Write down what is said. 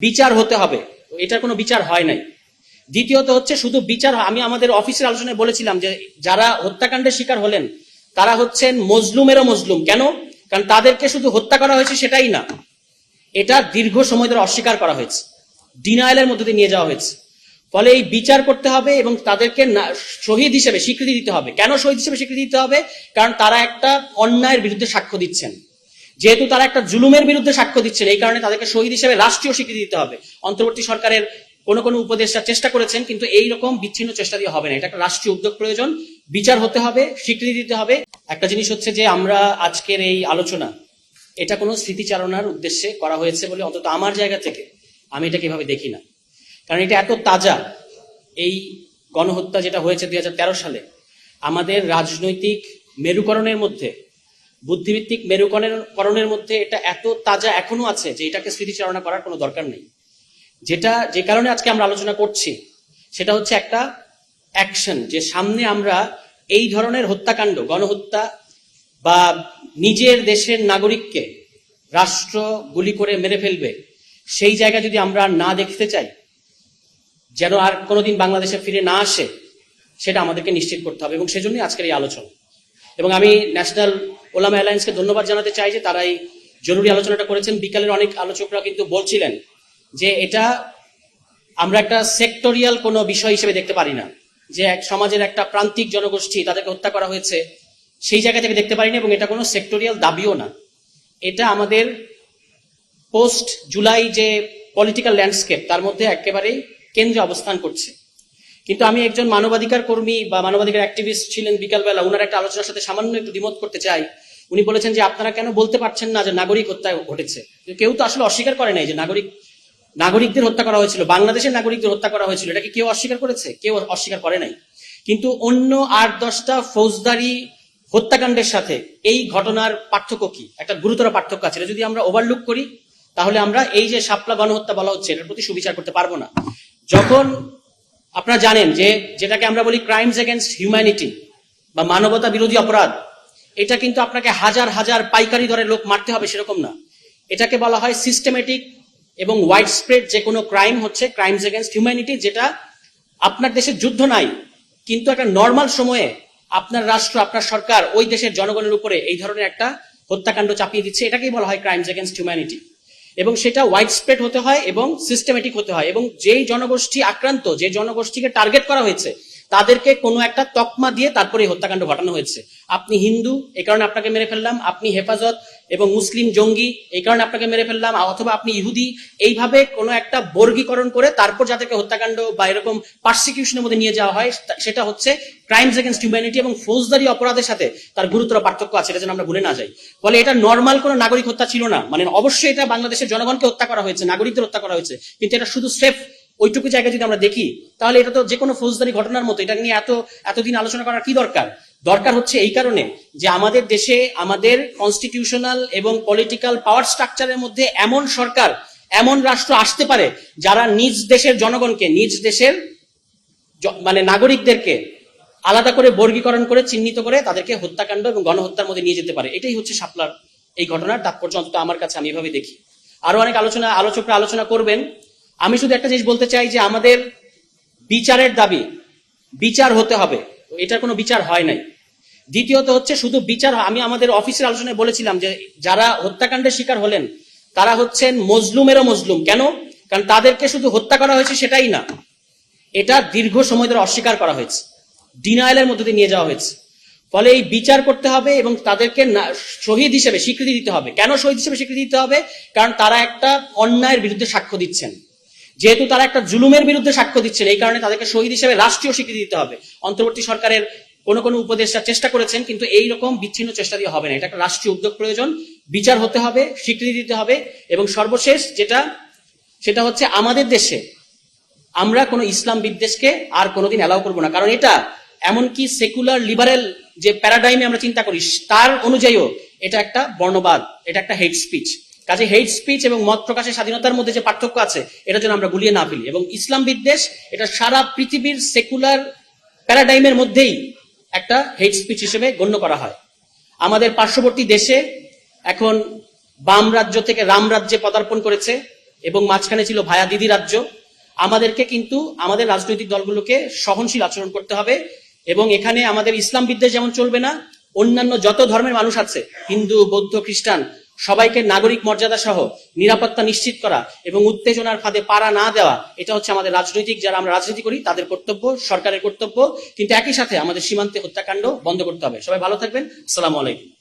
বিচার হতে হবে, এটার কোনো বিচার হয় নাই। দ্বিতীয়ত হচ্ছে শুধু বিচার, আমি আমাদের অফিসের আলোচনায় বলেছিলাম যে যারা হত্যাকাণ্ডের শিকার হলেন তারা হচ্ছেন মজলুমেরও মজলুম। কেন? কারণ তাদেরকে শুধু হত্যা করা হয়েছে সেটাই না, এটা দীর্ঘ সময় ধরে অস্বীকার করা হয়েছে, ডিনায়ালের মধ্যে দিয়ে নিয়ে যাওয়া হয়েছে। ফলে এই বিচার করতে হবে এবং তাদেরকে শহীদ হিসেবে স্বীকৃতি দিতে হবে। কেন শহীদ হিসেবে স্বীকৃতি দিতে হবে? কারণ তারা একটা অন্যায়ের বিরুদ্ধে সাক্ষ্য দিচ্ছেন, যেহেতু তারা একটা জুলুমের বিরুদ্ধে সাক্ষ্য দিচ্ছেন, এই কারণে তাদেরকে শহীদ হিসেবে রাষ্ট্রীয় স্বীকৃতি দিতে হবে। অন্তর্বর্তী সরকারের কোন উপদেষ্টা চেষ্টা করেছেন, কিন্তু এইরকম বিচ্ছিন্ন চেষ্টা দিয়ে হবে না, এটা একটা রাষ্ট্রীয় উদ্যোগ প্রয়োজন। বিচার হতে হবে, স্বীকৃতি দিতে হবে। একটা জিনিস হচ্ছে যে আমরা আজকের এই আলোচনা এটা কোনো স্মৃতিচারণার উদ্দেশ্যে করা হয়েছে বলে অন্তত আমার জায়গা থেকে আমি এটাকে এভাবে দেখি না। কারণ এটা এত তাজা, এই গণহত্যা যেটা হয়েছে 2013 সালে, আমাদের রাজনৈতিক মেরুকরণের মধ্যে, বুদ্ধিভিত্তিক মেরুকরণের মধ্যে এটা এত তাজা এখনো আছে যে এটাকে স্মৃতিচারণা করার কোনো দরকার নেই। যে কারণে আজকে আমরা আলোচনা করছি সেটা হচ্ছে একটা অ্যাকশন, যে সামনে আমরা এই ধরনের হত্যাকাণ্ড, গণহত্যা বা নিজের দেশের নাগরিককে রাষ্ট্র গুলি করে মেরে ফেলবে, সেই জায়গা যদি আমরা না দেখতে চাই, যেন আর কোনোদিন বাংলাদেশে ফিরে না আসে, সেটা আমাদেরকে নিশ্চিত করতে হবে। এবং সেজন্যই আজকের এই আলোচনা। এবং আমি ন্যাশনাল ওলামা অ্যালায়েন্সকে ধন্যবাদ জানাতে চাই যে তারা এই জরুরি আলোচনাটা করেছেন। বিকালের অনেক আলোচকরা কিন্তু বলছিলেন যে এটা আমরা একটা সেক্টরিয়াল কোনো বিষয় হিসেবে দেখতে পারি না, যে এক সমাজের একটা প্রান্তিক জনগোষ্ঠী তাদেরকে হত্যা করা হয়েছে সেই জায়গা থেকে দেখতে পারি না, এবং এটা কোনো সেক্টরিয়াল দাবিও না। এটা আমাদের পোস্ট জুলাই যে পলিটিক্যাল ল্যান্ডস্কেপ তার মধ্যে একেবারেই কেন্দ্রে অবস্থান করছে। কিন্তু আমি একজন মানবাধিকার কর্মী বা মানবাধিকার অ্যাক্টিভিস্ট ছিলেন বিকালবেলা, ওনার একটা আলোচনার সাথে সামান্য একটু দ্বিমত করতে চাই। উনি বলেছেন যে আপনারা কেন বলতে পারছেন না যে নাগরিক হত্যা ঘটেছে? কেউ তো আসলে অস্বীকার করে নাই যে নাগরিকদের হত্যা করা হয়েছিল, বাংলাদেশের নাগরিকদের হত্যা করা হয়েছিল। এটাকে কেউ অস্বীকার করেছে? কেউ অস্বীকার করে নাই। কিন্তু অন্য 8-10টা ফৌজদারি হত্যাকাণ্ডের সাথে এই ঘটনার পার্থক্য কি? একটা গুরুতর পার্থক্য আছে। এটা যদি আমরা ওভারলুক করি তাহলে আমরা এই যে শাপলা গণহত্যা বলা হচ্ছে এটার প্রতি সুবিচার করতে পারবো না। যখন আপনারা জানেন যে যেটাকে আমরা বলি ক্রাইমস এগেনস্ট হিউম্যানিটি বা মানবতা বিরোধী অপরাধ, এটা কিন্তু আপনাকে হাজার হাজার পাইকারি দরে লোক মারতে হবে সেরকম না। এটাকে বলা হয় সিস্টেমেটিক এবং ওয়াইড স্প্রেড যে কোনো ক্রাইম হচ্ছে ক্রাইমস এগেনস্ট হিউম্যানিটি, যেটা আপনার দেশে যুদ্ধ নাই কিন্তু একটা নর্মাল সময়ে আপনার রাষ্ট্র, আপনার সরকার ওই দেশের জনগণের উপরে এই ধরনের একটা হত্যাকাণ্ড চাপিয়ে দিচ্ছে, এটাকেই বলা হয় ক্রাইমস এগেনস্ট হিউম্যানিটি। এবং সেটা ওয়াইড স্প্রেড হতে হয় এবং সিস্টেমেটিক হতে হয়, এবং যেই জনগোষ্ঠী আক্রান্ত, যে জনগোষ্ঠীকে টার্গেট করা হয়েছে তাদেরকে কোনো একটা তকমা দিয়ে তারপরে হত্যাকাণ্ড ঘটানো হয়েছে। আপনি হিন্দু, এই কারণে আপনাকে মেরে ফেললাম; আপনি হেফাজত এবং মুসলিম জঙ্গি, এই কারণে আপনাকে মেরে ফেললাম; অথবা আপনি ইহুদি, এইভাবে কোনো একটা বর্গীকরণ করে তারপর যাদেরকে হত্যাকাণ্ড বা এরকম পারসিকিউশনের মধ্যে নিয়ে যাওয়া হয়, সেটা হচ্ছে ক্রাইমস এগেনস্ট হিউম্যানিটি। এবং ফৌজদারি অপরাধের সাথে তার গুরুতর পার্থক্য আছে, এটা যেন আমরা ভুলে না যাই। ফলে এটা নর্মাল কোনো নাগরিক হত্যা ছিল না। মানে অবশ্যই এটা বাংলাদেশের জনগণকে হত্যা করা হয়েছে, নাগরিকদের হত্যা করা হয়েছে, কিন্তু এটা শুধু স্রেফ ওইটুকু জায়গায় যদি আমরা দেখি তাহলে এটা তো যে কোনো ফৌজদারি ঘটনার মতো। এটা নিয়ে এতদিন আলোচনা করার কি দরকার হচ্ছে এই কারণে যে আমাদের দেশে আমাদের কনস্টিটিউশনাল এবং পলিটিক্যাল পাওয়ার স্ট্রাকচারের মধ্যে এমন সরকার, এমন রাষ্ট্র আসতে পারে যারা নিজ দেশের জনগণকে, নিজ দেশের মানে নাগরিকদেরকে আলাদা করে বর্গীকরণ করে চিহ্নিত করে তাদেরকে হত্যাকাণ্ড এবং গণহত্যার মধ্যে নিয়ে যেতে পারে। এটাই হচ্ছে শাপলার এই ঘটনার তাৎপর্য, অন্তত আমার কাছে, আমি এভাবে দেখি। আরো অনেক আলোচকরা আলোচনা করবেন। আমি শুধু একটা জিনিস বলতে চাই যে আমাদের বিচারের দাবি, বিচার হতে হবে, এটার কোনো বিচার হয় নাই। দ্বিতীয়ত হচ্ছে শুধু বিচার, আমি আমাদের অফিসের আলোচনায় বলেছিলাম যে যারা হত্যাকাণ্ডের শিকার হলেন তারা হচ্ছেন মজলুমেরও মজলুম। কেন? কারণ তাদেরকে শুধু হত্যা করা হয়েছে সেটাই না, এটা দীর্ঘ সময় ধরে অস্বীকার করা হয়েছে, ডিনায়ালের মধ্যে দিয়ে নিয়ে যাওয়া হয়েছে। ফলে এই বিচার করতে হবে এবং তাদেরকে শহীদ হিসেবে স্বীকৃতি দিতে হবে। কেন শহীদ হিসেবে স্বীকৃতি দিতে হবে? কারণ তারা একটা অন্যায়ের বিরুদ্ধে সাক্ষ্য দিচ্ছেন, যেহেতু তারা একটা জুলুমের বিরুদ্ধে সাক্ষ্য দিচ্ছেন, এই কারণে তাদেরকে শহীদ হিসেবে রাষ্ট্রীয় স্বীকৃতি দিতে হবে। অন্তর্বর্তী সরকারের কোন উপদেষ্টা চেষ্টা করেছেন, কিন্তু এইরকম বিচ্ছিন্ন চেষ্টা দিয়ে হবে না, এটা একটা রাষ্ট্রীয় উদ্যোগ প্রয়োজন। বিচার হতে হবে, স্বীকৃতি দিতে হবে। এবং সর্বশেষ সেটা হচ্ছে আমাদের দেশে আমরা কোনো ইসলাম বিদ্বেষকে আর কোনোদিন অ্যালাউ করবো না। কারণ এটা এমনকি সেকুলার লিবারেল যে প্যারাডাইমে আমরা চিন্তা করি তার অনুযায়ীও এটা একটা বর্ণবাদ, এটা একটা হেট স্পিচ। কাজে হেট স্পিচ এবং মত প্রকাশের স্বাধীনতার মধ্যে যে পার্থক্য আছে এটা যেন আমরা গুলিয়ে না ফেলি। এবং ইসলাম বিদ্বেষ এটা সারা পৃথিবীর সেকুলার প্যারাডাইমের মধ্যেই একটা হেট স্পিচ হিসেবে গণ্য করা হয়। আমাদের পার্শ্ববর্তী দেশে এখন বাম রাজ্য থেকে রাম রাজ্যে পদার্পণ করেছে, এবং মাঝখানে ছিল ভায়া দিদি রাজ্য। আমাদেরকে কিন্তু আমাদের রাজনৈতিক দলগুলোকে সহনশীল আচরণ করতে হবে এবং এখানে আমাদের ইসলাম বিদ্বেষ যেমন চলবে না, অন্যান্য যত ধর্মের মানুষ আছে, হিন্দু, বৌদ্ধ, খ্রিস্টান, সবাইকে নাগরিক মর্যাদা সহ নিরাপত্তা নিশ্চিত করা এবং উত্তেজনার ফাঁদে পাড়া না দেওয়া, এটা হচ্ছে আমাদের রাজনৈতিক, যারা আমরা রাজনীতি করি তাদের কর্তব্য, সরকারের কর্তব্য। কিন্তু একই সাথে আমাদের সীমান্তে হত্যাকাণ্ড বন্ধ করতে হবে। সবাই ভালো থাকবেন। আসসালামু আলাইকুম।